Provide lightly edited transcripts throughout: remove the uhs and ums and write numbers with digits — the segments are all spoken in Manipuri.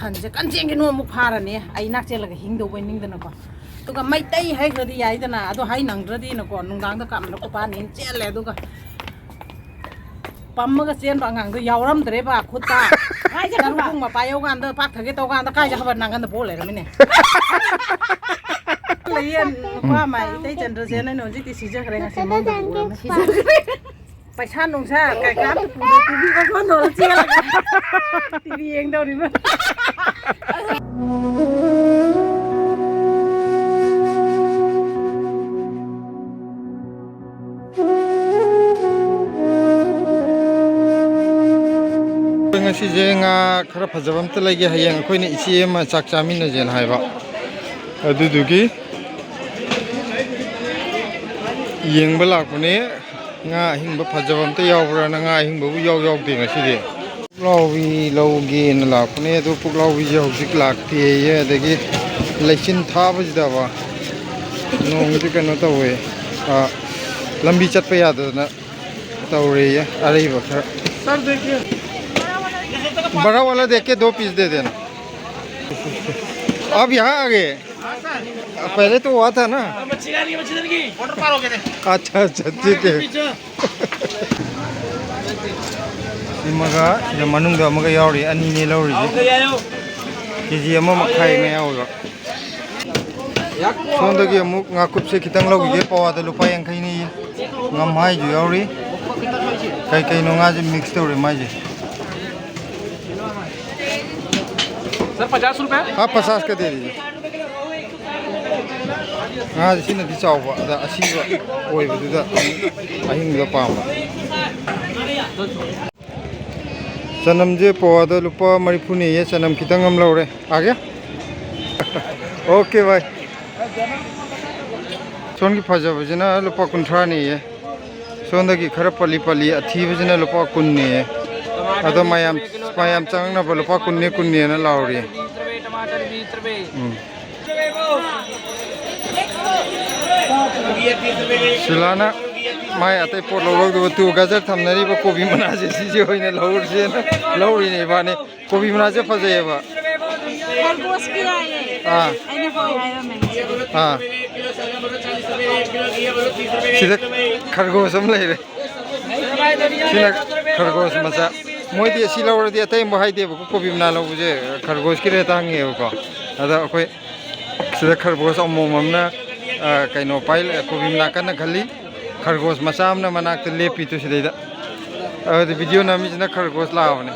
ꯁꯟꯁꯦ ꯀꯟꯖꯦꯡꯒꯤ ꯅꯣꯡꯃꯨꯛ ꯐꯥꯔꯅꯤ ꯑꯩ ꯅꯥꯛ ꯆꯦꯜꯂꯒ ꯍꯤꯡꯗꯧꯕꯩ ꯅꯤꯡꯗꯅꯀꯣ ꯑꯗꯨꯒ ꯃꯩꯇꯩ ꯍꯩꯈ꯭ꯔꯗꯤ ꯌꯥꯏꯗꯅ ꯑꯗꯣ ꯍꯩ ꯅꯪꯗ꯭ꯔꯗꯤꯅꯀꯣ ꯅꯨꯡꯗꯥꯡꯗ kapnarakpada ꯆꯦꯜꯂꯦ ꯑꯗꯨꯒ ꯄꯝꯃꯒ ꯆꯦꯟꯕ ꯑꯉꯥꯡꯗꯣ ꯌꯥꯎꯔꯝꯗ꯭ꯔꯦꯕ ꯈꯨꯠꯇ ꯄꯨꯡ ꯃꯄꯥ ꯌꯧꯀꯥꯟꯗ ꯄꯥꯛꯊꯒꯦ ꯇꯧꯀꯥꯟꯗ ꯀꯥꯏ ꯆꯠꯈ꯭ꯔꯕ ꯅꯪꯒꯟꯗ ꯄꯣꯛ ꯂꯩꯔꯝꯃꯤꯅꯦ ꯂꯩꯌꯦ ꯅꯨꯄꯥ ꯑꯃ ꯏꯇꯩ ꯆꯟꯗ꯭ꯔꯁꯦꯅ ꯑꯩꯅ ꯍꯧꯖꯤꯛꯇꯤ ꯁꯤꯖꯈ꯭ꯔꯦ ꯉꯁꯤ ꯄꯩꯁꯥ ꯅꯨꯡꯁꯥ ꯀꯩꯀꯥꯝꯇ ꯄꯨꯗꯦ ꯇꯤꯚꯤ ꯀꯣꯟꯊꯣꯛꯑ ꯆꯦꯜꯂꯒ TV ꯌꯦꯡꯗꯧꯔꯤꯕ ngasi nga khara phajabam ta lagi hayang akhoi ni ichi ma chak chamin na jen haiba adudugi yengba lakune nga hingba phajabam ta yawbra na nga hingba bu yaw yaw de ngasi de lawi lawgi na lakune du puklawi je hojik lakti ye adagi lechin thaba jida ba nong ji kana tawe lambi chatpa yada na tawre ye arei ba khara sir dekhiye बड़ा वाला देख के 2 पीस दे देना अब यहाँ आ गए पहले तो हुआ था ना अच्छा अच्छा ठीक है मगा मनुंग मगा यावरी अनि ने लौरी केजी अमा मखाई में यावगा सोंदगी अमुक ngakup se khitang logi pawa da lupa yang khai ni ngam hai ju yauri kai kai no nga je mix tore mai je sir 50 रुपए हाँ 50 का दे दीजिए हाँ इसी नदी चाववा दा असीवा ओय बदुदा अहिंग दा पामा सनम जे पोवादा लुपा मरिफुनी ये सनम खितंग हम लौरे आ गया ओके भाई सोन की फजा बजना लुपा कुंठा नहीं है सोन की खरा पली पली अथी बजना लुपा कुन नहीं है अदो मायाम चंग ना लुपा कुन्ने कुन्ने ना लाउरी सिलाना माय अतै पोट लौलौ तु गाजर थमनरी बा कोबी मना जे सिजे होइने लौर जे लौरी ने बाने कोबी मना जे फजेबा खरगोश की आए हां आइने हो आयो मैं हां सिदा खरगोश हम ले रे सिना खरगोश मचा मोइदी असि लौरदी अतै मोहाइ देबो कोबी मना लौबजे खरगोश की रेता हंगेबको अदा अखोय सिदा खरगोश अमोममना कइनो पाइल कोबी मना कन खली खरगोश मचामना मनाक लेपी तो सिदैदा अद वीडियो नामिजना खरगोश लावने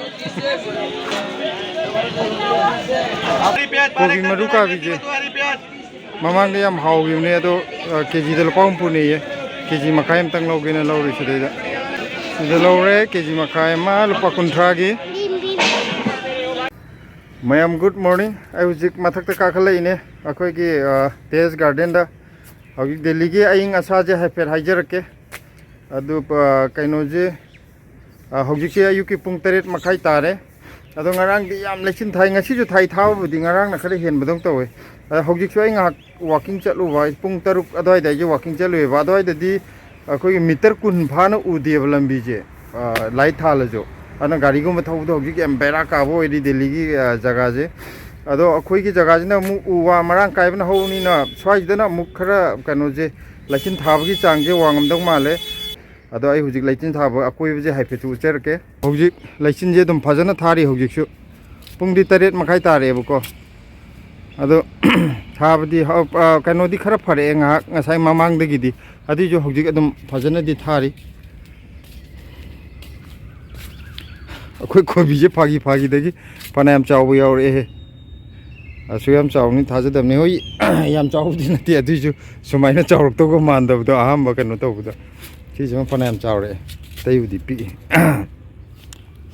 कोबी मरु का बीजे ममांग याम हावगिने अदो केजी द लपाम पुने ये केजी मखायम तंग लौगेना लौरि सिदैदा सिदा लौरे केजी मखाय मा लुपा कुंथ्रागी मैम गुड मॉर्निंग आई हुजिक मथक्ता काखलैने अखोयगी टेरेस गार्डन दा हौजिक दिल्ली की अइंग असाजे हाइफेर हाइजरके अदु कइनोजे हौजिक से अयुकी पुंग 3 मखाई तारे अदो ngarang di yam lechin thai ngasi ju thai thaw budi ngarang na khare hen bodong towe hौजिक से अइंग walking chatlu bai पुंग 3 adoi da je walking chatlu ba adoi da di अखोय मीटर कुन फाना उदेब लंबी जे लाइट थालजो अना गाड़ी को मथौ दो हौजिक एम बेरा काबो एदी दिल्ली की जगह जे अदो अखोय की जगह जिना मु उवा मरांग कायबन होनी ना स्वाइदना मु खरा कनो जे लचिन थाबगी चांग जे वांगमदों माले अदो आई हुजिक लचिन थाब अकोय जे हाइफे चु चरके हुजिक लचिन जे दम फजना थारी हुजिक सु पुंगदी 3 मखाई तारेबको अदो थाबदी कनोदी खरा फरे nga ngasai mamang dagidi adi jo हुजिक अदम फजना दी थारी अखोय कोबी जे फागी फागी दगी पनायम चाव यावरे हे असुयम चावनी थाजदमने होय याम चावदी नती अदिजु सुमाइना चावरक्तोगो मानदबदो अहम कनो तबदो सिजम पनायम चावरे तैउदी पि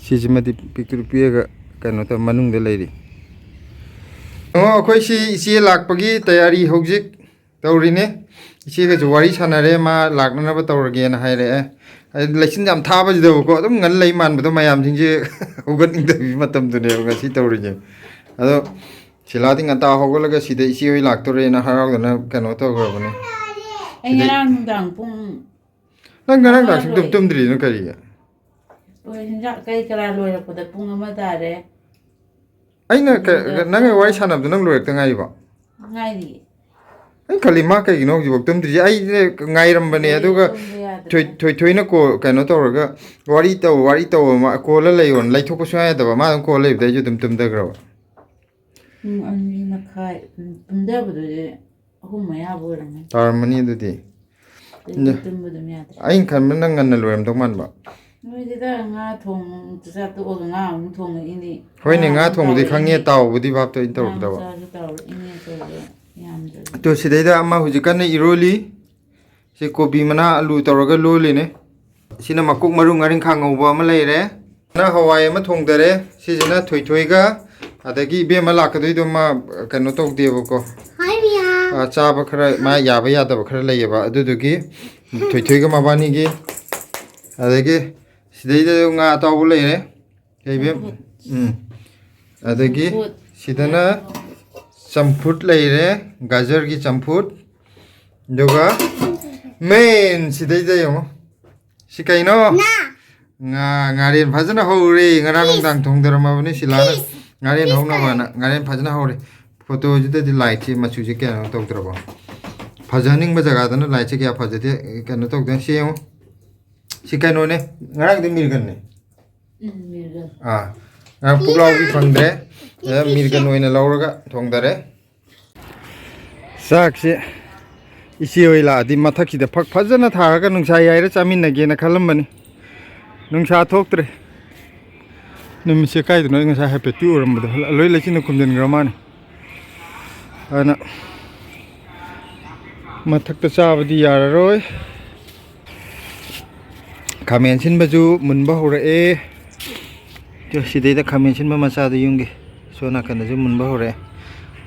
सिजमदि पिक्तुर पिएगा कनो त मनुंग दे लेरी ओ अखोय सि इसे लाकपगी तयारी हौजिक तौरिने इसे ग जुवारी सानारे मा लाकननबा तौरगे ना हायरे लेसिन जाम थाबजदबको अदुम ngन lei manbdo mayam jingje hogatningdabi matam dune ngasi tawrije ado सिलादी ngata hogolaga sida isi oi laktore na haragdana kano tograbane ai ngarang dang pung nang ngarang dak dum tumdri no kariya oi hinja kai kala loira poda pung ama dare ꯑꯩꯅ ꯅꯪꯒ ꯋꯥꯔꯤ ꯁꯥꯟꯅꯕꯗꯣ ꯅꯪ ꯂꯣꯏꯔꯛꯇ ꯉꯥꯏꯔꯤꯕꯣ ꯉꯥꯏꯔꯤ ꯑꯩ ꯈꯜꯂꯤ ꯃꯥ ꯀꯩꯒꯤꯅꯣ ꯍꯧꯖꯤꯛꯐꯥꯎ ꯇꯨꯝꯗ꯭ꯔꯤꯁꯦ ꯑꯩꯁꯦ ꯉꯥꯏꯔꯝꯕꯅꯦ ꯑꯗꯨꯒ ꯊꯣꯏꯅ ꯀꯩꯅꯣ ꯇꯧꯔꯒ ꯋꯥꯔꯤ ꯇꯧ ꯀꯣꯜꯂ ꯂꯩꯌꯣꯅ ꯂꯩꯊꯣꯛꯄ ꯁꯨꯡꯌꯥ ꯌꯥꯗꯕ ꯃꯥ ꯑꯗꯨꯝ ꯀꯣꯜ ꯂꯩꯕꯗ ꯑꯩꯁꯨ ꯑꯗꯨꯝ ꯇꯨꯝꯊꯈ꯭ꯔꯕ ꯄꯨꯡ 2:30 ꯇꯨꯝꯊꯕꯗꯨꯗꯤ 3 ꯃꯌꯥꯕꯨ ꯑꯣꯏꯔꯝꯃꯅꯤ ꯇꯥꯔꯝꯃꯅꯤ ꯑꯗꯨꯗꯤ ꯇꯨꯝꯕ ꯑꯗꯨꯝ ꯌꯥꯗ꯭ꯔꯦ ꯑꯩꯅ ꯈꯟꯕ ꯅꯪ ꯉꯟꯅ ꯂꯣꯏꯔꯝꯗꯧ ꯃꯥꯟꯕ ꯅꯣꯏꯗꯨꯗ ꯉꯥ ꯆꯥꯛ ꯇꯣꯛꯑꯒ ꯉꯥ ꯑꯃꯨꯛ ꯊꯣꯡꯉꯛꯏꯅꯤ ꯍꯣꯏꯅꯦ ꯉꯥ ꯊꯣꯡꯕꯗꯤ ꯈꯪꯉꯦ ꯇꯥꯎꯕꯗꯤ ꯚꯥꯞꯇꯣ ꯑꯩꯅ ꯉꯥ ꯇꯧꯔꯛꯀꯗꯕ ꯃꯆꯥꯁꯨ ꯇꯧꯔꯛꯏꯅꯤ ꯑꯆꯧꯕ ꯌꯥꯝꯗ꯭ꯔꯁꯨ ꯇꯣ ꯁꯤꯗꯩꯗ ꯑꯃ ꯍꯧꯖꯤꯛ ꯀꯟꯅ ꯏꯔꯣꯜꯂꯤ ꯁꯤ ꯀꯣꯕꯤ ꯃꯅꯥ ꯑꯂꯨ ꯇꯧꯔꯒ ꯂꯣꯜꯂꯤꯅꯦ ꯁꯤꯅ ꯃꯀꯣꯛ ꯃꯔꯨ ꯉꯥꯔꯤꯡꯈꯥ ꯉꯧꯕ ꯑꯃ ꯂꯩꯔꯦ ꯍꯋꯥꯏ ꯑꯃ ꯊꯣꯡꯗꯔꯦ ꯁꯤꯁꯤꯅ ꯊꯣꯏꯊꯣꯏꯒ ꯑꯗꯒꯤ ꯏꯕꯦꯝꯃ ꯂꯥꯛꯀꯗꯣꯏꯗꯣ ꯃꯥ ꯀꯩꯅꯣ ꯇꯧꯗꯦꯕꯀꯣ ꯆꯥꯕ ꯈꯔ ꯃꯥ ꯌꯥꯕ ꯌꯥꯗꯕ ꯈꯔ ꯂꯩꯌꯦꯕ ꯑꯗꯨꯗꯨꯒꯤ ꯊꯣꯏꯊꯣꯏꯒ ꯃꯕꯥꯅꯤꯒꯤ ꯑꯗꯒꯤ ꯁꯤꯗꯩꯗ ꯉꯥ ꯑꯇꯥꯎꯕ ꯂꯩꯔꯦ ꯏꯕꯦꯝ ꯑꯗꯒꯤ ꯁꯤꯗꯅ ꯆꯝꯐꯨꯠ ꯂꯩꯔꯦ ꯒꯥꯖꯔꯒꯤ ꯆꯝꯐꯨꯠ ꯑꯗꯨꯒ ꯃꯦꯟ ꯁꯤꯗꯩꯗ ꯌꯦꯡꯉꯣ ꯁꯤ ꯀꯩꯅꯣ ꯉꯥꯔꯦꯟ ꯐꯖꯅ ꯍꯧꯔꯦ ꯉꯔꯥꯡ ꯅꯨꯡꯗꯥꯡ ꯊꯣꯡꯗꯔꯝꯃꯕꯅꯤ ꯁꯤꯂꯥꯅ ꯉꯥꯔꯦꯟ ꯍꯧꯅꯕꯅ ꯉꯥꯔꯦꯟ ꯐꯖꯅ ꯍꯧꯔꯦ ꯐꯣꯇꯣꯁꯤꯗꯗꯤ ꯂꯥꯏꯠꯁꯤ ꯃꯆꯨꯁꯤ ꯀꯌꯥꯅꯣ ꯇꯧꯗ꯭ꯔꯕꯣ ꯐꯖꯍꯟꯅꯤꯡꯕ ꯖꯒꯥꯗꯅ ꯂꯥꯏꯠꯁꯦ ꯀꯌꯥ ꯐꯖꯗꯦ ꯀꯩꯅꯣ ꯇꯧꯗꯦ ꯁꯤ ꯌꯦꯡꯉꯣ ꯁꯤ ꯀꯩꯅꯣꯅꯦ ꯉꯔꯥꯡꯗꯤ ꯃꯤꯔꯒꯟꯅꯦ ꯉꯔꯥꯡ ꯄꯨꯛꯂꯥꯎꯕꯤ ꯐꯪꯗ꯭ꯔꯦ ꯃꯤꯔꯒꯟ ꯑꯣꯏꯅ ꯂꯧꯔꯒ ꯊꯣꯡꯗꯔꯦ ꯆꯥꯛꯁꯦ ꯏꯆꯦ ꯍꯣꯏ ꯂꯥꯛꯑꯗꯤ ꯃꯊꯛꯁꯤꯗ ꯐꯛ ꯐꯖꯅ ꯊꯥꯔꯒ ꯅꯨꯡꯁꯥ ꯌꯥꯏꯔ ꯆꯥꯃꯤꯟꯅꯒꯦꯅ ꯈꯜꯂꯝꯕꯅꯤ ꯅꯨꯡꯁꯥ ꯊꯣꯛꯇ꯭ꯔꯦ ꯅꯨꯃꯤꯠꯁꯦ ꯀꯥꯏꯗꯅꯣ ꯑꯩ ꯉꯁꯥꯏ ꯍꯥꯏꯐꯦꯠꯇꯤ ꯎꯔꯝꯕꯗꯣ ꯂꯣꯏ ꯂꯩꯆꯤꯟꯅ ꯈꯨꯝꯖꯤꯟꯈ꯭ꯔ ꯃꯥꯅꯤ ꯑꯗꯨꯅ ꯃꯊꯛꯇ ꯆꯥꯕꯗꯤ ꯌꯥꯔꯔꯣꯏ ꯈꯥꯃꯦꯟ ꯁꯤꯟꯕꯁꯨ ꯃꯨꯟꯕ ꯍꯧꯔꯛꯑꯦ ꯁꯤꯗꯩꯗ ꯈꯥꯃꯦꯟ ꯁꯤꯟꯕ ꯃꯆꯥꯗꯣ ꯌꯨꯝꯒꯤ ꯁꯣꯝ ꯅꯥꯀꯟꯗꯁꯨ ꯃꯨꯟꯕ ꯍꯧꯔꯛꯑꯦ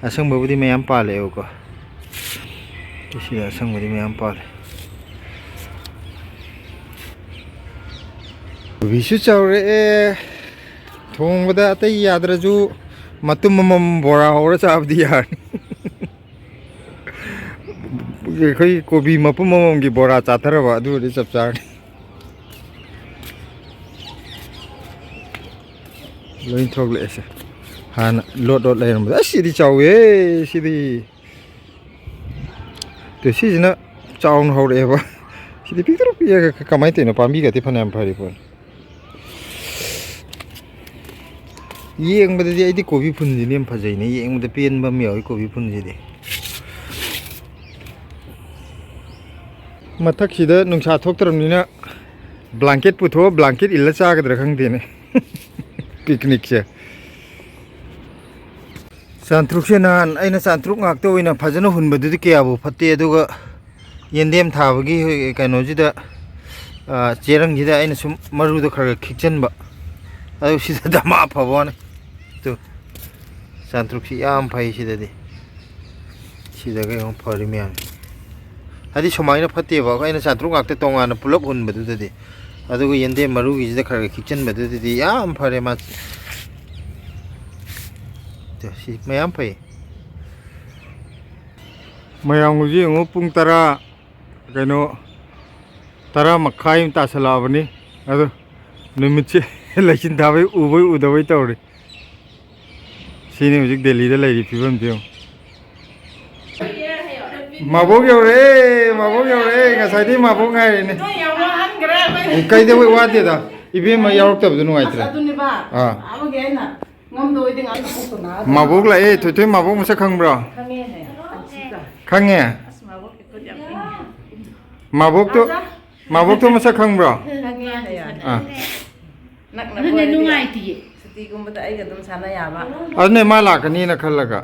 ꯑꯁꯪꯕꯕꯨꯗꯤ ꯃꯌꯥꯝ ꯄꯥꯜꯂꯦꯕꯀꯣ ꯁꯤꯗ ꯑꯁꯪꯕꯗꯤ ꯃꯌꯥꯝ ꯄꯥꯜꯂꯦ ꯀꯣꯕꯤꯁꯨ ꯆꯥꯎꯔꯛꯑꯦ ꯊꯣꯡꯕꯗ ꯑꯇꯩ ꯌꯥꯗ꯭ꯔꯁꯨ ꯃꯇꯨꯝ ꯑꯃꯃꯝ ꯕꯣꯔꯥ ꯍꯧꯔ ꯆꯥꯕꯗꯤ ꯌꯥꯔꯅꯤ ꯑꯩꯈꯣꯏ ꯀꯣꯕꯤ ꯃꯄꯨꯝ ꯑꯃꯃꯝꯒꯤ ꯕꯣꯔꯥ ꯆꯥꯊꯔꯕ ꯑꯗꯨꯕꯨꯗꯤ ꯆꯞ ꯆꯥꯔꯅꯤ ꯂꯣꯏ ꯊꯣꯛꯂꯛꯑꯦꯁꯦ ꯍꯥꯟꯅ ꯂꯣꯠ ꯂꯩꯔꯝꯕꯗ ꯑꯁ ꯁꯤꯗꯤ ꯆꯥꯎꯋꯦ ꯁꯤꯗꯤ ꯁꯤꯁꯤꯅ ꯆꯥꯎꯅ ꯍꯧꯔꯛꯑꯦꯕ ꯁꯤꯗꯤ ꯄꯤꯛꯇ꯭ꯔꯨ ꯄꯤꯛꯑꯒ ꯀꯃꯥꯏꯅ ꯇꯧꯔꯤꯅꯣ ꯄꯥꯝꯕꯤꯒꯗꯤ ꯐꯅꯌꯥꯝ ꯐꯔꯤ ꯄꯣꯠꯅꯤ ꯌꯦꯡꯕꯗꯗꯤ ꯑꯩꯗꯤ ꯀꯣꯕꯤ ꯐꯨꯟꯁꯤꯅ ꯌꯥꯝ ꯐꯖꯩꯅꯦ ꯌꯦꯡꯕꯗ ꯄꯦꯟꯕ ꯑꯃ ꯌꯥꯎꯏ ꯀꯣꯕꯤ ꯐꯨꯟꯁꯤꯗꯤ ꯃꯊꯛꯁꯤꯗ ꯅꯨꯡꯁꯥ ꯊꯣꯛꯇ꯭ꯔꯕꯅꯤꯅ ꯕ꯭ꯂꯥꯡꯀꯦꯠ ꯄꯨꯊꯣꯛꯑ ꯕ꯭ꯂꯥꯡꯀꯦꯠ ꯏꯜꯂ ꯆꯥꯒꯗ꯭ꯔꯥ ꯈꯪꯗꯦꯅꯦ ꯄꯤꯛꯅꯤꯛꯁꯦ ꯆꯥꯟꯇ꯭ꯔꯨꯛꯁꯦ ꯅꯍꯥꯟ ꯑꯩꯅ ꯆꯥꯟꯇ꯭ꯔꯨꯛ ꯉꯥꯛꯇ ꯑꯣꯏꯅ ꯐꯖꯅ ꯍꯨꯟꯕꯗꯨꯗꯤ ꯀꯌꯥꯕꯨ ꯐꯠꯇꯦ ꯑꯗꯨꯒ ꯌꯦꯟꯗꯦꯝ ꯊꯥꯕꯒꯤ ꯀꯩꯅꯣꯁꯤꯗ ꯆꯦꯔꯪꯁꯤꯗ ꯑꯩꯅ ꯁꯨꯝ ꯃꯔꯨꯗꯣ ꯈꯔ ꯈꯤꯛꯆꯟꯕ ꯑꯗꯨ ꯁꯤꯗ ꯗꯃꯥ ꯐꯕ ꯋꯥꯅꯤ ꯆꯥꯟꯇ꯭ꯔꯨꯛꯁꯤ ꯌꯥꯝ ꯐꯩ ꯁꯤꯗ ꯀꯩꯅꯣ ꯐꯔꯤ ꯃꯌꯥꯝ ꯍꯥꯏꯗꯤ ꯁꯨꯃꯥꯏꯅ ꯐꯠꯇꯦꯕ ꯑꯩꯅ ꯆꯥꯟꯇ꯭ꯔꯨꯛ ꯉꯥꯛꯇ ꯇꯣꯉꯥꯟꯅ ꯄꯨꯂꯞ ꯍꯨꯟꯕꯗꯨꯗꯗꯤ ꯑꯗꯨꯒ ꯌꯦꯟꯗꯦꯝ ꯃꯔꯨꯒꯤꯁꯤꯗ ꯈꯔ ꯈꯤꯛꯆꯟꯕꯗꯨꯗꯗꯤ ꯌꯥꯝ ꯐꯔꯦ ꯃꯥ ꯁꯤ ꯃꯌꯥꯝ ꯐꯩ ꯃꯌꯥꯝꯒꯤꯁꯨ ꯌꯦꯡꯉꯨ ꯄꯨꯡ 10 ꯀꯩꯅꯣ 10:30 ꯇꯥꯁꯜꯂꯛꯑꯕꯅꯤ ꯑꯗꯣ ꯅꯨꯃꯤꯠꯁꯦ ꯂꯩꯆꯤꯟ ꯊꯥꯕꯩ ꯎꯕꯩ ꯎꯗꯕꯩ ꯇꯧꯔꯤ ꯁꯤꯅꯤ ꯍꯧꯖꯤꯛ ꯗꯦꯜꯂꯤꯗ ꯂꯩꯔꯤ ꯐꯤꯕꯝꯁꯦ ꯌꯦꯡꯉꯨ ꯃꯕꯣꯛ ꯌꯧꯔꯛꯑꯦ ꯉꯁꯥꯏꯗꯤ ꯃꯕꯣꯛ ꯉꯥꯏꯔꯤꯅꯦ ꯀꯩꯗꯧꯕꯩ ꯋꯥꯗꯦꯗ ꯏꯕꯦꯝꯃ ꯌꯥꯎꯔꯛꯇꯕꯗꯣ ꯅꯨꯡꯉꯥꯏꯇ꯭ꯔꯦ ꯃꯕꯣꯛ ꯂꯥꯛꯑꯦ ꯊꯣꯏꯊꯣꯏ ꯃꯕꯣꯛ ꯃꯁꯛ ꯈꯪꯕ꯭ꯔꯣ ꯈꯪꯉꯦ ꯃꯕꯣꯛꯇꯣ ꯃꯁꯛ ꯈꯪꯕ꯭ꯔꯣ ꯅꯨꯡꯉꯥꯏꯇꯤꯌꯦ ꯁꯨꯇꯤꯒꯨꯝꯕꯗ ꯑꯩꯒ ꯑꯗꯨꯝ ꯁꯥꯟꯅ ꯌꯥꯕ ꯑꯗꯨꯅꯦ ꯃꯥ ꯂꯥꯛꯀꯅꯤꯅ ꯈꯜꯂꯒ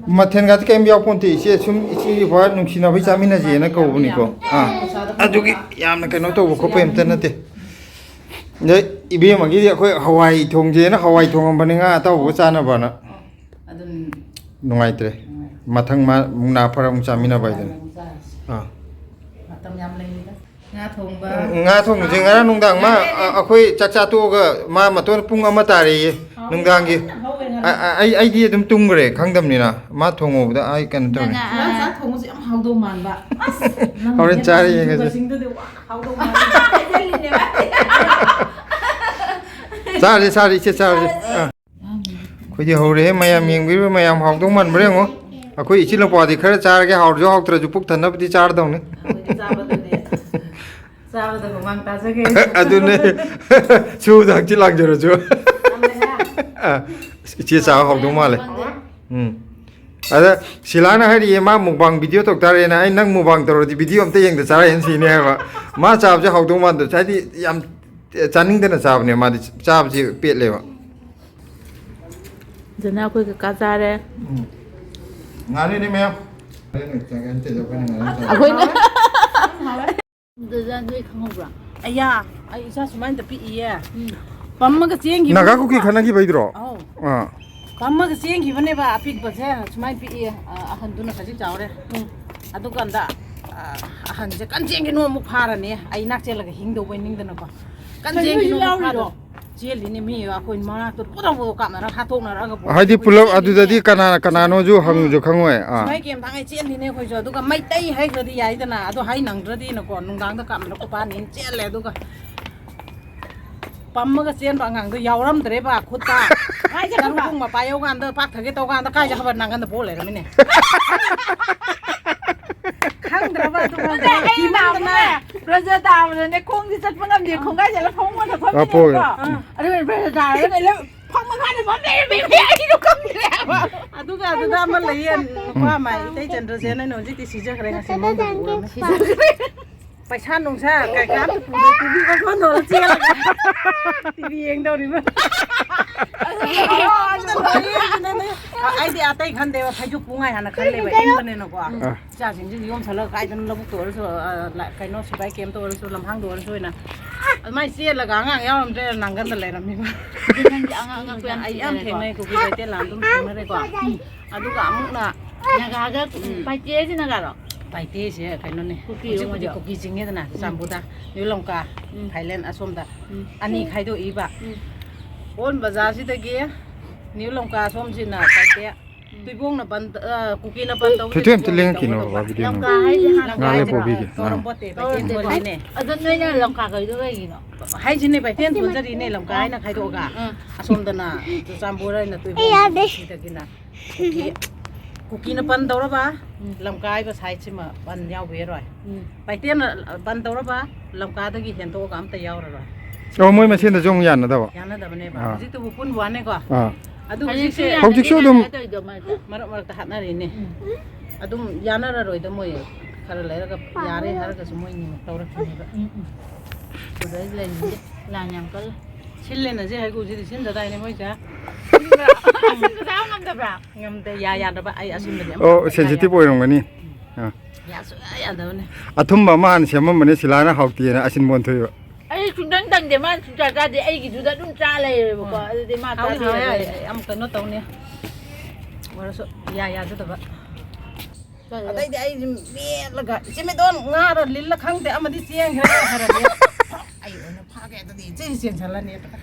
ꯃꯊꯦꯜꯒꯗꯤ ꯀꯩꯝ ꯌꯥꯎꯄꯣꯟꯇꯦ ꯏꯆꯦ ꯁꯨꯝ ꯏꯆꯦꯒꯤ ꯋꯥ ꯅꯨꯡꯁꯤꯅꯕꯩ ꯆꯥꯃꯤꯟꯅꯁꯦꯅ ꯀꯧꯕꯅꯤꯀꯣ ꯑꯗꯨꯒꯤ ꯌꯥꯝꯅ ꯀꯩꯅꯣ ꯇꯧꯕ ꯈꯣꯠꯄ ꯑꯝꯇ ꯅꯠꯇꯦ ꯑꯗꯩ ꯏꯕꯦꯝꯃꯒꯤꯗꯤ ꯑꯩꯈꯣꯏ ꯍꯋꯥꯏ ꯊꯣꯡꯖꯦꯅ ꯍꯋꯥꯏ ꯊꯣꯡꯉꯝꯕꯅꯤ ꯉꯥ ꯑꯇꯥꯎꯕꯒ ꯆꯥꯅꯕꯅ ꯅꯨꯡꯉꯥꯏꯇ꯭ꯔꯦ ꯃꯊꯪ ꯃꯨꯛꯅꯥ ꯐꯔ ꯑꯃꯨꯛ ꯆꯥꯃꯤꯟꯅꯕ ꯍꯥꯏꯗꯨꯅꯤ ꯉꯥ ꯊꯣꯡꯕꯁꯦ ꯉꯔꯥꯡ ꯅꯨꯡꯗꯥꯡ ꯃꯥ ꯑꯩꯈꯣꯏ ꯆꯥꯛꯆꯥ ꯇꯣꯛꯑꯒ ꯃꯥ ꯃꯇꯣꯟ ꯄꯨꯡ 1 ꯇꯥꯔꯦꯌꯦ ꯅꯨꯡꯗꯥꯡꯒꯤ ꯑꯩꯗꯤ ꯑꯗꯨꯝ ꯇꯨꯝꯈ꯭ꯔꯦ ꯈꯪꯗꯕꯅꯤꯅ ꯃꯥ ꯊꯣꯡꯉꯨꯕꯗ ꯑꯩ ꯀꯩꯅꯣ ꯇꯧꯔꯦ ꯊꯣꯡꯕꯁꯦ ꯌꯥꯝ ꯍꯥꯎꯗꯧ ꯃꯥꯟꯕ ꯍꯣꯔꯦꯟ ꯆꯥꯔ ꯌꯦꯡꯉꯁꯤ ꯆꯥꯔꯁꯤ ꯏꯆꯦ ꯆꯥꯔꯁꯤ ꯑꯩꯈꯣꯏꯗꯤ ꯍꯧꯔꯦ ꯃꯌꯥꯝ ꯌꯦꯡꯕꯤꯔꯤꯕ ꯃꯌꯥꯝ ꯍꯥꯎꯗꯧ ꯃꯥꯟꯕ꯭ꯔꯥ ꯌꯦꯡꯉꯣ ꯑꯩꯈꯣꯏ ꯏꯆꯤꯜ ꯏꯅꯥꯎꯄꯥꯗꯤ ꯈꯔ ꯆꯥꯔꯒꯦ ꯍꯥꯎꯔꯁꯨ ꯍꯥꯎꯇ꯭ꯔꯁꯨ ꯄꯨꯛ ꯊꯟꯅꯕꯗꯤ ꯆꯥꯔꯗꯧꯅꯤ ꯆꯥꯕꯗ ꯃꯃꯥꯡ ꯇꯥꯖꯒꯦ ꯑꯗꯨꯅꯦ ꯁꯨꯗ ꯍꯛꯆꯤꯠ ꯂꯥꯡꯖꯔꯁꯨ ꯏꯆꯦ ꯆꯥꯕ ꯍꯥꯎꯗꯧ ꯃꯥꯜꯂꯦ ꯑꯗ ꯁꯤꯂꯥꯅ ꯍꯥꯏꯔꯤꯌꯦ ꯃꯥ ꯃꯨꯛꯕꯥꯡ ꯚꯤꯗꯤꯑꯣ ꯇꯧ ꯇꯥꯔꯦꯅ ꯑꯩ ꯅꯪ ꯃꯨꯛꯕꯥꯡ ꯇꯧꯔꯗꯤ ꯚꯤꯗꯤꯑꯣ ꯑꯝꯇ ꯌꯦꯡꯗ ꯆꯥꯔꯦꯅ ꯁꯤꯅꯦ ꯍꯥꯏꯕ ꯃꯥ ꯆꯥꯕꯁꯦ ꯍꯥꯎꯗꯧ ꯃꯥꯟꯗꯕ ꯍꯥꯏꯗꯤ ꯌꯥꯝ ꯆꯥꯅꯤꯡꯗꯅ ꯆꯥꯕꯅꯦ ꯃꯥꯗꯤ ꯆꯥꯕꯁꯦ ꯄꯦꯠꯂꯦꯕ ꯖꯅ ꯑꯩꯈꯣꯏ ꯀꯀꯥ ꯆꯥꯔꯦ ꯉꯥꯅꯤꯅꯦ ꯃꯌꯥꯝ ꯑꯩꯈꯣꯏꯅ ꯗꯖꯥꯟ ꯅꯣꯏ ꯈꯪꯍꯧꯕ꯭ꯔꯥ ꯑꯌꯥ ꯑꯩ ꯏꯆꯥ ꯁꯨꯃꯥꯏꯅ ꯄꯤꯛꯏꯌꯦ ꯄꯝꯃꯒ ꯆꯦꯟꯈꯤꯕ ꯅꯥꯒꯥ ꯀꯨꯀꯤ ꯈꯠꯅꯈꯤꯕꯩꯗ꯭ꯔꯣ ꯑꯧ ꯑꯥ ꯄꯝꯃꯒ ꯆꯦꯟꯈꯤꯕꯅꯦꯕ ꯑꯄꯤꯛꯄꯁꯦ ꯁꯨꯃꯥꯏꯅ ꯄꯤꯛꯏ ꯑꯍꯟꯗꯨꯅ ꯈꯖꯤꯛ ꯆꯥꯎꯔꯦ ꯑꯗꯨꯀꯥꯟꯗ ꯑꯍꯟꯁꯦ ꯀꯟ ꯆꯦꯟꯒꯤꯅꯨ ꯑꯃꯨꯛ ꯐꯥꯔꯅꯤ ꯑꯩ ꯅꯥꯛ ꯆꯦꯜꯂꯒ ꯍꯤꯡꯗꯧꯕꯩ ꯅꯤꯡꯗꯅꯀꯣ ꯀꯟ ꯆꯦꯟꯒꯤꯅꯨ ꯑꯃꯨꯛ ꯐꯥꯔꯣ ꯆꯦꯜꯂꯤꯅꯦ ꯃꯤ ꯑꯩꯈꯣꯏ ꯃꯅꯥꯛꯇ ꯄꯨꯗꯧ ꯀꯥꯞꯅꯔꯒ ꯍꯥꯠꯇꯣꯛꯅꯔꯒ ꯍꯥꯏꯗꯤ ꯄꯨꯂꯞ ꯑꯗꯨꯗꯗꯤ ꯀꯅꯥꯅꯣꯁꯨ ꯍꯪꯁꯨ ꯈꯪꯉꯣꯏ ꯁꯨꯃꯥꯏ ꯀꯦꯝ ꯊꯥꯡꯉꯩ ꯆꯦꯜꯂꯤꯅꯦ ꯑꯩꯈꯣꯏꯁꯨ ꯑꯗꯨꯒ ꯃꯩꯇꯩ ꯍꯩꯈ꯭ꯔꯗꯤ ꯌꯥꯏꯗꯅ ꯑꯗꯣ ꯍꯩ ꯅꯪꯗ꯭ꯔꯗꯤꯅꯀꯣ ꯅꯨꯡꯗꯥꯡꯗ ꯀꯥꯞꯅꯔꯛꯄ ꯄꯥꯅꯤꯅ ꯆꯦꯜꯂꯦ ꯑꯗꯨꯒ ꯄꯝꯃꯒ ꯆꯦꯟꯕ ꯑꯉꯥꯡꯗꯣ ꯌꯥꯎꯔꯝꯗ꯭ꯔꯦꯕ ꯈꯨꯠꯇ ꯄꯨꯡ ꯃꯄꯥ ꯌꯧꯀꯥꯟꯗ ꯄꯥꯛꯊꯒꯦ ꯇꯧꯀꯥꯟꯗ ꯀꯥꯏ ꯆꯠꯈ꯭ꯔꯕ ꯅꯪꯒꯟꯗ ꯄꯣꯛ ꯂꯩꯔꯝꯃꯤꯅꯦ ꯈꯪꯗ꯭ꯔꯕ ꯑꯗꯨꯒ ꯕ꯭ꯔꯖ ꯇꯥꯕꯗꯅꯦ ꯈꯣꯡꯗꯤ ꯆꯠꯄ ꯉꯝꯗꯦ ꯈꯣꯡꯒꯥꯏ ꯆꯠꯂ ꯐꯃꯨꯡꯗ ꯐꯝꯃꯤꯅꯦꯀꯣ ꯑꯗꯨꯒ ꯕ꯭ꯔꯖ ꯇꯥꯔꯒ ꯐꯝ ꯃꯈꯥꯗ ꯐꯝ ꯂꯩꯔꯝꯃꯦ ꯑꯩꯗꯣ ꯈꯪꯗ꯭ꯔꯦꯕ ꯑꯗꯨꯒ ꯑꯗꯨꯗ ꯑꯃ ꯂꯩꯌꯦ ꯅꯨꯄꯥ ꯑꯃ ꯏꯇꯩ ꯆꯟꯗ꯭ꯔꯁꯦꯅ ꯑꯩꯅ ꯍꯧꯖꯤꯛꯇꯤ ꯁꯤꯖꯈ꯭ꯔꯦ ꯉꯁꯤ ꯄꯩꯁꯥ ꯅꯨꯡꯁꯥ ꯀꯩꯀꯥ ꯑꯝꯇ ꯄꯨꯗꯦ ꯇꯤꯚꯤ ꯀꯣꯟꯗꯣꯔ ꯆꯦꯜꯂꯒ ꯇꯤꯚꯤ ꯌꯦꯡꯗꯧꯔꯤꯕ ꯑꯩꯗꯤ ꯑꯇꯩ ꯈꯟꯗꯦꯕ ꯐꯩꯖꯨꯞ ꯄꯨꯉꯥꯏ ꯍꯥꯟꯅ ꯈꯜꯂꯦꯕ ꯏꯪꯕꯅꯤꯅꯀꯣ ꯏꯆꯥꯁꯤꯡꯁꯤꯗꯤ ꯌꯣꯝꯁꯜꯂꯒ ꯀꯥꯏꯗꯅ ꯂꯧꯕꯨꯛꯇ ꯑꯣꯏꯔꯁꯨ ꯀꯩꯅꯣ ꯁꯤꯐꯥꯏ ꯀꯦꯝꯇ ꯑꯣꯏꯔꯁꯨ ꯂꯝꯍꯥꯡꯗ ꯑꯣꯏꯔꯁꯨ ꯑꯣꯏꯅ ꯑꯗꯨꯃꯥꯏꯅ ꯆꯦꯜꯂꯒ ꯑꯉꯥꯡ ꯌꯥꯎꯔꯝꯗ꯭ꯔꯦ ꯅꯪꯒꯟꯗ ꯂꯩꯔꯝꯃꯤꯕ ꯑꯩ ꯌꯥꯝ ꯊꯦꯡꯅꯩ ꯀꯨꯀꯤ ꯀꯩꯇꯦꯜ ꯂꯥꯟ ꯑꯗꯨꯝ ꯊꯦꯡꯅꯔꯦꯀꯣ ꯑꯗꯨꯒ ꯑꯃꯨꯛꯅ ꯅꯥꯒꯥꯒ ꯄꯥꯏꯇꯦꯁꯤ ꯅꯥꯒꯥꯔꯣ ꯄꯥꯏꯇꯦꯁꯦ ꯀꯩꯅꯣꯅꯦ ꯍꯧꯖꯤꯛꯄꯨꯗꯤ ꯀꯨꯀꯤ ꯆꯤꯡꯉꯦꯗꯅ ꯆꯨꯔꯆꯥꯟꯄꯨꯔꯗ ꯅ꯭ꯌꯨ ꯂꯪꯀꯥ ꯊꯥꯏꯂꯦꯟ ꯑꯁꯣꯝꯗ ꯑꯅꯤ ꯈꯥꯏꯗꯣꯛꯏꯕ ꯑꯣꯜ ꯕꯖꯥꯔꯁꯤꯗꯒꯤ ꯅ꯭ꯌꯨ ꯂꯪꯀꯥ ꯁꯣꯝꯁꯤꯅ ꯄꯥꯏꯇꯦ ꯇꯨꯏꯕꯣꯡꯅ ꯀꯨꯀꯤꯅ ꯕꯟ ꯇꯧꯕꯁꯦ ꯂꯪꯀꯥ ꯍꯥꯏꯁꯦ ꯇꯧꯔꯝꯄꯣꯠꯇꯦ ꯄꯥꯏꯇꯦꯟ ꯊꯣꯟꯂꯤꯅꯦ ꯑꯗꯣ ꯅꯣꯏꯅ ꯂꯪꯀꯥ ꯀꯩꯗꯣ ꯀꯩꯒꯤꯅꯣ ꯍꯥꯏꯁꯤꯅꯦ ꯄꯥꯏꯇꯦꯟ ꯊꯣꯟꯖꯔꯤꯅꯦ ꯂꯪꯀꯥ ꯍꯥꯏꯅ ꯈꯥꯏꯗꯣꯛꯑꯒ ꯑꯁꯣꯝꯗꯅ ꯆꯨꯔꯆꯥꯟꯄꯨꯔ ꯍꯥꯏꯅ ꯇꯨꯏꯕꯣꯡ ꯁꯤꯗꯒꯤꯅ ꯀꯨꯀꯤꯅ ꯕꯟ ꯇꯧꯔꯕ ꯂꯝꯀꯥ ꯍꯥꯏꯕ ꯁꯥꯏꯠꯁꯤꯃ ꯕꯟ ꯌꯥꯎꯕ ꯌꯥꯔꯣꯏ ꯄꯥꯏꯇꯦꯟꯅ ꯕꯟ ꯇꯧꯔꯕ ꯂꯝꯀꯥꯗꯒꯤ ꯍꯦꯟꯗꯣꯛꯑꯒ ꯑꯝꯇ ꯌꯥꯎꯔꯔꯣꯏ ꯑꯣ ꯃꯣꯏ ꯃꯁꯦꯟꯗꯁꯨ ꯑꯃꯨꯛ ꯌꯥꯅꯗꯕ ꯌꯥꯅꯗꯕꯅꯦꯕ ꯍꯧꯖꯤꯛꯇꯕꯨ ꯄꯨꯟꯕ ꯋꯥꯅꯦꯀꯣ ꯑꯗꯨ ꯍꯧꯖꯤꯛꯁꯨ ꯑꯗꯨꯝ ꯃꯔꯛ ꯃꯔꯛꯇ ꯍꯥꯠꯅꯔꯤꯅꯦ ꯑꯗꯨꯝ ꯌꯥꯅꯔꯔꯣꯏꯗ ꯃꯣꯏ ꯈꯔ ꯂꯩꯔꯒ ꯌꯥꯔꯦ ꯍꯥꯏꯔꯒꯁꯨ ꯃꯣꯏ ꯅꯤꯃꯛ ꯇꯧꯔꯛꯈꯤꯅꯦꯕ ꯁꯤꯗꯩ ꯂꯩꯅꯤꯡꯗꯦ ꯂꯥꯟ ꯌꯥꯝ ꯀꯜꯂꯦ ꯁꯤꯜꯂꯦꯅꯁꯦ ꯍꯩꯒꯨꯁꯤꯗꯤ ꯁꯤꯟꯗꯗꯥꯏꯅꯦ ꯃꯣꯏꯁꯦ ꯉꯝꯗꯕ꯭ꯔꯥ ꯉꯝꯗꯦ ꯌꯥꯗꯕ ꯑꯩ ꯑꯁꯤꯟꯕꯗꯤ ꯑꯣ ꯁꯦꯟꯁꯤꯇꯤꯚ ꯑꯣꯏꯔꯝꯒꯅꯤ ꯌꯥꯁꯨꯌꯥ ꯌꯥꯗꯕꯅꯦ ꯑꯊꯨꯝꯕ ꯑꯃ ꯍꯥꯟꯅ ꯁꯦꯝꯃꯝꯕꯅꯦ ꯁꯤꯂꯥꯅ ꯍꯥꯎꯇꯦꯅ ꯑꯁꯤꯟꯕ ꯑꯣꯟꯊꯣꯛꯏꯕ ꯑꯩ ꯁꯨꯡꯇꯪ ꯇꯪꯗꯦ ꯃꯥ ꯁꯨꯡꯆꯥ ꯆꯥꯗꯦ ꯑꯩꯒꯤꯗꯨꯗ ꯑꯗꯨꯝ ꯆꯥ ꯂꯩꯔꯦꯕꯀꯣ ꯑꯗꯨꯗꯤ ꯃꯥ ꯆꯥꯗꯦ ꯌꯥꯝ ꯀꯩꯅꯣ ꯇꯧꯅꯤ ꯑꯣꯏꯔꯁꯨ ꯌꯥꯖꯗꯕ ꯑꯗꯩꯗꯤ ꯑꯩꯁꯤ ꯃꯦꯠꯂꯒ ꯏꯆꯦꯃꯦꯗꯣꯟ ꯉꯥꯔ ꯂꯤꯜꯂ ꯈꯪꯗꯦ ꯑꯃꯗꯤ ꯆꯦꯟꯈ꯭ꯔꯦ ꯍꯥꯏꯔꯗꯤ ꯑꯩ ꯑꯣꯏꯅ ꯐꯥꯒꯦ ꯑꯗꯨꯗꯤ ꯏꯆꯦ ꯆꯦꯟꯁꯜꯂꯅꯤ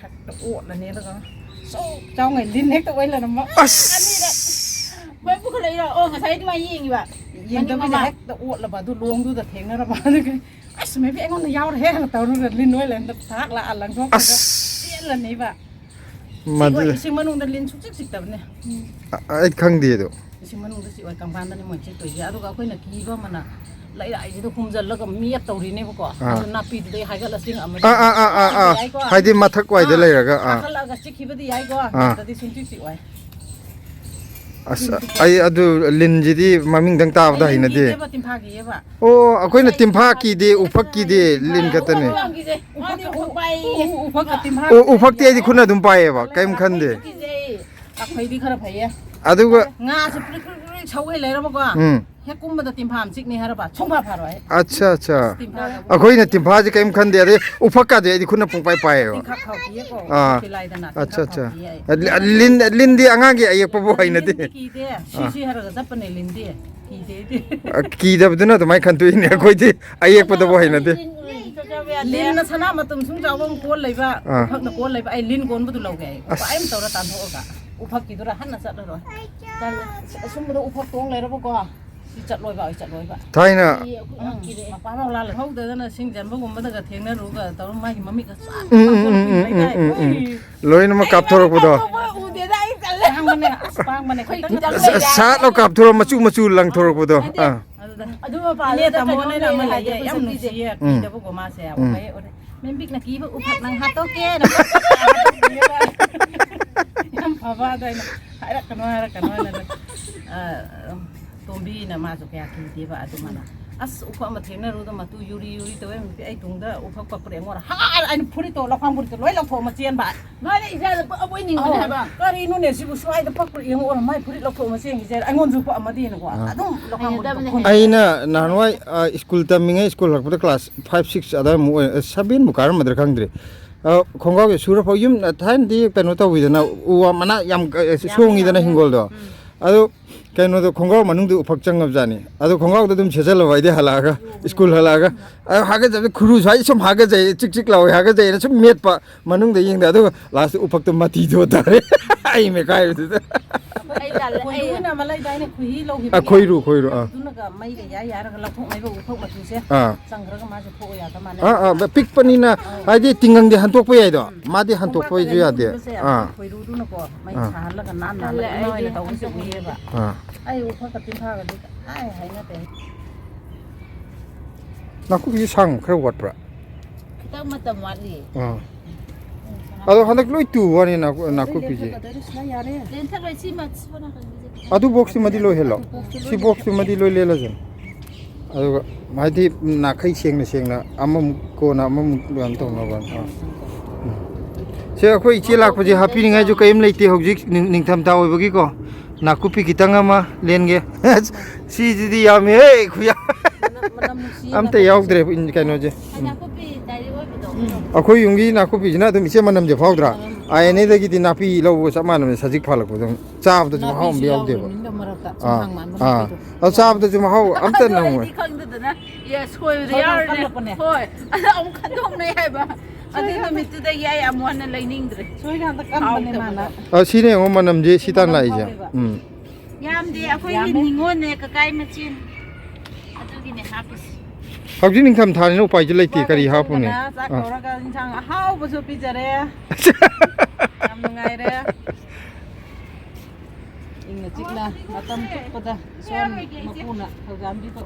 ꯑꯣꯠꯂꯅꯤ ꯑꯗꯨꯒ ꯆꯥꯎꯉꯩ ꯂꯤꯟ ꯍꯦꯛꯇ ꯑꯣꯏꯂꯔꯝꯕ ꯑꯅꯤꯔꯛ ꯃꯣꯏ ꯄꯨꯈꯠꯂꯛꯏꯔꯣ ꯑꯣ ꯉꯁꯥꯏ ꯑꯗꯨꯃꯥꯏꯅ ꯌꯦꯡꯉꯤꯕ ꯌꯦꯡꯗꯕꯤꯗ ꯍꯦꯛꯇ ꯑꯣꯠꯂꯕ ꯑꯗꯨ ꯂꯣꯡꯗꯨꯗ ꯊꯦꯡꯅꯔꯕ ꯑꯗꯨꯒꯤ ꯑꯁ ꯃꯦꯕꯤ ꯑꯩꯉꯣꯟꯗ ꯌꯥꯎꯔ ꯍꯦꯛ ꯇꯧꯔꯒ ꯂꯤꯟ ꯑꯣꯏꯂꯦꯟꯗ ꯊꯥꯛ ꯂꯥꯛꯑ ꯂꯪꯊꯣꯛꯈ꯭ꯔꯒ ꯆꯦꯜꯂꯅꯤꯕ ꯏꯁꯤꯡ ꯃꯅꯨꯡꯗ ꯂꯤꯟ ꯁꯨꯡꯆꯤꯛ ꯆꯤꯛꯇꯕꯅꯦ ꯑꯩ ꯈꯪꯗꯦ ꯑꯗꯣ ꯏꯁꯤꯡ ꯃꯅꯨꯡꯗ ꯆꯤꯛꯑꯣꯏ ꯀꯪꯐꯥꯟꯗꯅꯤ ꯃꯣꯏ ꯆꯤꯛꯇꯣꯏꯁꯦ ꯑꯗꯨꯒ ꯑꯩꯈꯣꯏꯅ ꯀꯤꯕ ꯑꯃꯅ ꯂꯩꯔꯥꯏꯁꯤꯗ ꯍꯨꯝꯖꯜꯂꯒ ꯃꯤꯌꯦꯞ ꯇꯧꯔꯤꯅꯦꯕꯀꯣ ꯑꯗꯨ ꯅꯥꯄꯤꯗꯨꯗꯩ ꯍꯥꯏꯒꯠꯂ ꯆꯤꯡꯉꯝꯃꯗꯤ ꯌꯥꯏꯀꯣ ꯍꯥꯏꯗꯤ ꯃꯊꯛꯋꯥꯏꯗ ꯂꯩꯔꯒ ꯀꯥꯈꯠꯂꯛꯑꯒ ꯆꯤꯛꯈꯤꯕꯗꯤ ꯌꯥꯏꯀꯣ ꯅꯠꯇ꯭ꯔꯗꯤ ꯁꯨꯡꯆꯤꯛ ꯆꯤꯛꯑꯣꯏ ꯑꯁ ꯑꯩ ꯑꯗꯨ ꯂꯤꯟꯁꯤꯗꯤ ꯃꯃꯤꯡꯗꯪ ꯇꯥꯕꯗ ꯍꯩꯅꯗꯦ ꯇꯤꯝꯐꯥ ꯀꯤꯌꯦꯕ ꯑꯣ ꯑꯩꯈꯣꯏꯅ ꯇꯤꯝꯐꯥ ꯀꯤꯗꯦ ꯎꯐꯛ ꯀꯤꯗꯦ ꯂꯤꯟ ꯈꯛꯇꯅꯦ ꯑꯣ ꯎꯐꯛꯇꯤ ꯑꯩꯗꯤ ꯈꯨꯠꯅ ꯑꯗꯨꯝ ꯄꯥꯏꯌꯦꯕ ꯀꯩꯝ ꯈꯟꯗꯦ ꯀꯛꯐꯩꯗꯤ ꯈꯔ ꯐꯩꯌꯦ ꯑꯗꯨꯒ ꯉꯥꯁꯦ ꯄ꯭ꯔꯤꯛ ꯄ꯭ꯔꯤꯛ ꯁꯧꯒꯩ ꯂꯩꯔꯕꯀꯣ ꯍꯦꯛ ꯀꯨꯝꯕꯗ ꯇꯤꯝꯐꯥ ꯑꯃ ꯆꯤꯛꯅꯤ ꯍꯥꯏꯔꯕ ꯁꯨꯡꯐꯥ ꯐꯥꯔꯣꯏ ꯑꯠꯆꯥ ꯑꯠꯆꯥ ꯑꯩꯈꯣꯏꯅ ꯇꯤꯝꯐꯥꯁꯦ ꯀꯩꯝ ꯈꯟꯗꯦ ꯑꯗꯩ ꯎꯐꯛꯀꯥꯗꯤ ꯑꯩꯗꯤ ꯈꯨꯠꯅ ꯄꯨꯡꯄꯥꯏ ꯄꯥꯏꯌꯦꯕ ꯂꯤꯟꯗꯤ ꯑꯉꯥꯡꯒꯤ ꯑꯌꯦꯛꯄꯕꯨ ꯍꯩꯅꯗꯦ ꯀꯤꯗꯦ ꯁꯤ ꯍꯥꯏꯔꯒ ꯆꯠꯄꯅꯦ ꯂꯤꯟꯗꯤ ꯀꯤꯗꯦꯗꯤ ꯀꯤꯗꯕꯗꯨꯅ ꯑꯗꯨꯃꯥꯏꯅ ꯈꯟꯗꯣꯛꯏꯅꯦ ꯑꯩꯈꯣꯏꯗꯤ ꯑꯌꯦꯛꯄꯗꯕꯨ ꯍꯩꯅꯗꯦ ꯂꯤꯟꯅ ꯁꯅꯥ ꯃꯇꯨꯝ ꯁꯨꯝ ꯆꯥꯎꯕ ꯀꯣꯜ ꯂꯩꯕ ꯎꯐꯛꯅ ꯀꯣꯜ ꯂꯩꯕ ꯑꯩ ꯂꯤꯟ ꯀꯣꯟꯕꯗꯨ ꯂꯧꯒꯦ ꯑꯩ ꯎꯄꯥꯏ ꯑꯃ ꯇꯧꯔ ꯇꯥꯟꯊꯣꯛꯑꯒ ꯎꯐꯛꯀꯤꯗꯨꯔ ꯍꯟꯅ ꯆꯠꯂꯔꯣꯏ ꯑꯁꯨꯝꯕꯗ ꯎꯐꯛ ꯇꯣꯡ ꯂꯩꯔꯕꯀꯣ ꯁꯤ ꯆꯠꯂꯣꯏꯕ ꯑꯩ ꯆꯠꯂꯣꯏꯕ ꯊꯥꯏꯅ ꯃꯄꯥꯟ ꯃꯧꯂꯥ ꯂꯩꯍꯧꯗꯗꯅ ꯁꯤꯡꯖꯟꯕꯒꯨꯝꯕꯗꯒ ꯊꯦꯡꯅꯔꯨꯒ ꯇꯧꯔ ꯃꯥꯒꯤ ꯃꯃꯤꯠꯀ ꯂꯣꯏꯅꯃꯛ ꯀꯥꯞꯊꯣꯔꯛꯄꯗꯣ ꯎꯗꯦꯗ ꯑꯩ ꯆꯠꯂꯦ ꯍꯪꯕꯅꯦ ꯑꯁ ꯄꯥꯡꯕꯅꯦ ꯁꯥꯠ ꯂꯣ ꯀꯥꯞꯊꯣꯔ ꯃꯆꯨ ꯂꯪꯊꯣꯔꯛꯄꯗꯣ ꯑꯗꯨ ꯃꯄꯥꯟꯗ ꯏꯅꯦ ꯇꯥꯃꯣꯅ ꯑꯃ ꯂꯩꯌꯦ ꯌꯥꯝ ꯅꯨꯡꯁꯤꯌꯦ ꯀꯤꯗꯕꯀꯣ ꯃꯥꯁꯦ ꯑꯣꯏ ꯃꯦꯝꯕꯤꯛꯅ ꯀꯤꯕ ꯎꯐꯛ ꯅꯪ ꯍꯥꯠꯇꯣꯛꯀꯦ ꯌꯥꯝ ꯐꯕ ꯑꯗꯣ ꯑꯩꯅ ꯍꯥꯏꯔꯛꯀꯅꯣ ꯍꯥꯏꯅ ꯇꯣꯝꯕꯤꯅ ꯃꯥꯁꯨ ꯀꯌꯥ ꯀꯤꯗꯦꯕ ꯑꯗꯨ ꯃꯥꯅ ꯑꯁ ꯎꯐꯛ ꯑꯃ ꯊꯦꯡꯅꯔꯨꯗ ꯃꯇꯨ ꯌꯨꯔꯤ ꯇꯧꯋꯦ ꯑꯩ ꯇꯨꯡꯗ ꯎꯐꯛ ꯄꯛꯄꯗ ꯑꯩꯉꯣꯟꯗ ꯍꯥꯏ ꯑꯩꯅ ꯐꯨꯔꯤꯠꯇꯣ ꯂꯧꯈꯥꯡ ꯐꯨꯔꯤꯠꯇꯣ ꯂꯣꯏ ꯂꯧꯊꯣꯛꯑꯃ ꯆꯦꯟꯕ ꯃꯥꯅ ꯏꯆꯥꯗ ꯄꯛꯑꯕꯣꯏ ꯅꯤꯡꯕꯅꯦ ꯍꯥꯏꯕ ꯀꯔꯤꯅꯣꯅꯦ ꯁꯤꯕꯨ ꯁ꯭ꯋꯥꯏꯗ ꯄꯛꯄ ꯌꯦꯡꯉꯣ ꯃꯥꯏ ꯐꯨꯔꯤꯠ ꯂꯧꯊꯣꯛꯑꯃ ꯆꯦꯟꯈꯤꯁꯦ ꯑꯩꯉꯣꯟꯁꯨ ꯄꯛꯑꯃꯗꯤꯅꯀꯣ ꯑꯗꯨꯝ ꯂꯧꯈꯥꯡ ꯐꯨꯔꯤꯠ ꯑꯩꯅ ꯅꯍꯥꯟꯋꯥꯏ ꯁ꯭ꯀꯨꯜ ꯇꯝꯃꯤꯉꯩ ꯁ꯭ꯀꯨꯜ ꯍꯜꯂꯛꯄꯗ ꯀ꯭ꯂꯥꯁ 5, 6 ꯑꯗꯥꯏꯃꯨꯛ ꯑꯣꯏ 7ꯃꯨꯛ ꯀꯥꯔꯝꯃꯗ꯭ꯔꯥ ꯈꯪꯗ꯭ꯔꯦ ꯈꯣꯡꯒ꯭ꯔꯥꯎꯁꯦ ꯁꯨꯔꯐꯥꯎ ꯌꯨꯝ ꯊꯥꯏꯅꯗꯤ ꯀꯩꯅꯣ ꯇꯧꯋꯤꯗꯅ ꯎ ꯋꯥ ꯃꯅꯥ ꯌꯥꯝ ꯁꯣꯡꯉꯤꯗꯅ ꯍꯤꯡꯒꯣꯜꯗꯣ ꯑꯗꯣ ꯀꯩꯅꯣꯗꯣ ꯈꯣꯡꯒ꯭ꯔꯥꯎ ꯃꯅꯨꯡꯗ ꯎꯐꯛ ꯆꯪꯉꯕꯖꯥꯠꯅꯤ ꯑꯗꯣ ꯈꯣꯡꯒ꯭ꯔꯥꯎꯗ ꯑꯗꯨꯝ ꯁꯦꯠꯆꯜꯂꯕ ꯑꯩꯗꯤ ꯍꯜꯂꯛꯑꯒ ꯁ꯭ꯀꯨꯜ ꯍꯜꯂꯛꯑꯒ ꯍꯥꯒꯠꯆꯕ ꯈꯨꯔꯨ ꯁ꯭ꯋꯥꯏ ꯁꯨꯝ ꯍꯥꯒꯠꯆꯩ ꯆꯤꯛ ꯂꯥꯎꯋꯦ ꯍꯥꯒꯠꯆꯩꯅ ꯁꯨꯝ ꯃꯦꯠꯄ ꯃꯅꯨꯡꯗ ꯌꯦꯡꯗ ꯑꯗꯨꯒ ꯂꯥꯁꯇ ꯎꯐꯛꯇꯣ ꯃꯇꯤꯗꯣ ꯇꯥꯔꯦ ꯑꯩ ꯃꯦꯀꯥꯏꯕꯗꯨꯗ ꯈꯣꯏꯔꯨꯅ ꯑꯃ ꯂꯩꯗꯥꯏꯅꯦ ꯈꯨꯍꯤ ꯈꯣꯏꯔꯨ ꯑꯗꯨꯅꯒ ꯃꯩꯒ ꯌꯥꯔꯒ ꯂꯧꯊꯣꯛꯅꯩꯕ ꯎꯐꯛ ꯃꯆꯨꯁꯦ ꯆꯪꯈ꯭ꯔꯒ ꯃꯥꯁꯦ ꯊꯣꯛꯑ ꯌꯥꯗ ꯃꯥꯜꯂꯦ ꯄꯤꯛꯄꯅꯤꯅ ꯍꯥꯏꯗꯤ ꯇꯤꯡꯒꯪꯗꯤ ꯍꯟꯇꯣꯛꯄ ꯌꯥꯏꯗꯣ ꯃꯥꯗꯤ ꯍꯟꯇꯣꯛꯄꯁꯨ ꯌꯥꯗꯦ ꯈꯣꯏꯔꯨꯗꯨꯅꯀꯣ ꯃꯩ ꯁꯥꯍꯜꯂꯒ ꯅꯥꯟꯅ ꯏꯃꯥ ꯍꯣꯏꯅ ꯇꯧꯕꯁꯦ ꯎꯏꯌꯦꯕ ꯑꯩ ꯎꯐꯛꯀ ꯇꯤꯟꯐꯥꯒꯗꯤ ꯍꯩꯅꯗꯦ ꯅꯥꯀꯨꯞꯄꯤꯁꯦ ꯁꯥꯡ ꯈꯔ ꯋꯥꯠꯄ꯭ꯔꯥ ꯈꯤꯇꯪ ꯃꯇꯝ ꯋꯥꯠꯂꯤ ꯑꯗꯣ ꯍꯟꯗꯛ ꯂꯣꯏ ꯇꯨ ꯋꯥꯅꯤ ꯅꯥꯀꯨꯞꯄꯤꯁꯦ ꯂꯦꯟꯊꯠꯂꯣꯏ ꯑꯗꯨ ꯕꯣꯛꯁꯇꯨꯃꯗꯤ ꯂꯣꯏꯍꯜꯂꯣ ꯁꯤ ꯕꯣꯛꯁꯇꯨꯃꯗꯤ ꯂꯣꯏ ꯂꯦꯜꯂꯁꯅꯨ ꯑꯗꯨꯒ ꯍꯥꯏꯗꯤ ꯅꯥꯈꯩ ꯁꯦꯡꯅ ꯑꯃꯃꯨꯛ ꯀꯣꯟꯅ ꯑꯃꯃꯨꯛ ꯀꯩꯅꯣ ꯇꯧꯅꯕ ꯁꯦ ꯑꯩꯈꯣꯏ ꯏꯆꯦ ꯂꯥꯛꯄꯁꯦ ꯍꯥꯞꯄꯤꯅꯤꯡꯉꯥꯏꯁꯨ ꯀꯔꯤꯝ ꯂꯩꯇꯦ ꯍꯧꯖꯤꯛ ꯅꯤꯡꯊꯝꯊꯥ ꯑꯣꯏꯕꯒꯤꯀꯣ ꯅꯥꯀꯨꯞꯄꯤ ꯈꯤꯇꯪ ꯑꯃ ꯂꯦꯟꯒꯦ ꯁꯤꯁꯤꯗꯤ ꯌꯥꯝꯃꯦꯍꯦ ꯈꯨꯌꯥꯝ ꯑꯝꯇ ꯌꯥꯎꯗ꯭ꯔꯦ ꯀꯩꯅꯣꯁꯦ ꯑꯩꯈꯣꯏ ꯌꯨꯝꯒꯤ ꯅꯥꯀꯨꯞꯄꯤꯁꯤꯅ ꯑꯗꯨꯝ ꯏꯆꯦ ꯃꯅꯝꯁꯦ ꯐꯥꯎꯗ꯭ꯔꯥ ꯑꯥꯏꯑꯦꯟꯑꯦꯗꯒꯤꯗꯤ ꯅꯥꯄꯤ ꯂꯧꯕ ꯆꯞ ꯃꯥꯟꯅꯕꯅꯦ ꯁꯖꯤꯛ ꯐꯥꯜꯂꯛꯄꯗ ꯆꯥꯕꯗꯁꯨ ꯃꯍꯥꯎ ꯑꯝꯇ ꯌꯥꯎꯗꯦꯕ ꯑꯗꯣ ꯆꯥꯕꯗꯁꯨ ꯃꯍꯥꯎ ꯑꯝꯇ ꯅꯝꯃꯣꯏ ꯈꯪꯗꯗꯅ ꯁꯣꯏꯕꯗ ꯌꯥꯎꯔꯅꯦ ꯍꯣꯏ ꯑꯗ ꯑꯃꯨꯛ ꯈꯟꯗꯣꯛꯅꯩ ꯍꯥꯏꯕ ꯑꯗꯨ ꯅꯨꯃꯤꯠꯇꯨꯗꯒꯤ ꯑꯩ ꯑꯃꯨꯛ ꯍꯟꯅ ꯂꯩꯅꯤꯡꯗ꯭ꯔꯦ ꯁꯣꯏꯀꯥꯟꯗ ꯀꯟꯕꯅꯦ ꯃꯥꯅ ꯁꯤꯅ ꯌꯦꯡꯉꯣ ꯃꯅꯝꯁꯦ ꯁꯤ ꯇꯥꯟ ꯂꯥꯛꯏꯁꯦ ꯌꯥꯝꯗꯦ ꯑꯩꯈꯣꯏꯒꯤ ꯅꯤꯉꯣꯜꯅꯦ ꯀꯀꯥꯏ ꯃꯆꯦꯟ ꯑꯗꯨꯒꯤꯅꯦ ꯍꯥꯞꯄꯤꯁꯤ ꯍꯧꯖꯤꯛ ꯅꯤꯡꯊꯝ ꯊꯥꯅꯤꯅ ꯎꯄꯥꯏꯁꯨ ꯂꯩꯇꯦ ꯀꯔꯤ ꯍꯥꯞꯄꯨꯅꯦ ꯆꯥꯛ ꯀꯧꯔꯒ ꯏꯟꯁꯥꯡ ꯑꯍꯥꯎꯕꯁꯨ ꯄꯤꯖꯔꯦ ꯌꯥꯝ ꯅꯨꯡꯉꯥꯏꯔꯦ ꯏꯪꯅ ꯆꯤꯛꯅ ꯃꯇꯝ ꯆꯨꯞꯄꯗ ꯏꯁꯣꯔ ꯃꯄꯨꯅ ꯊꯧꯖꯥꯟꯕꯤꯕ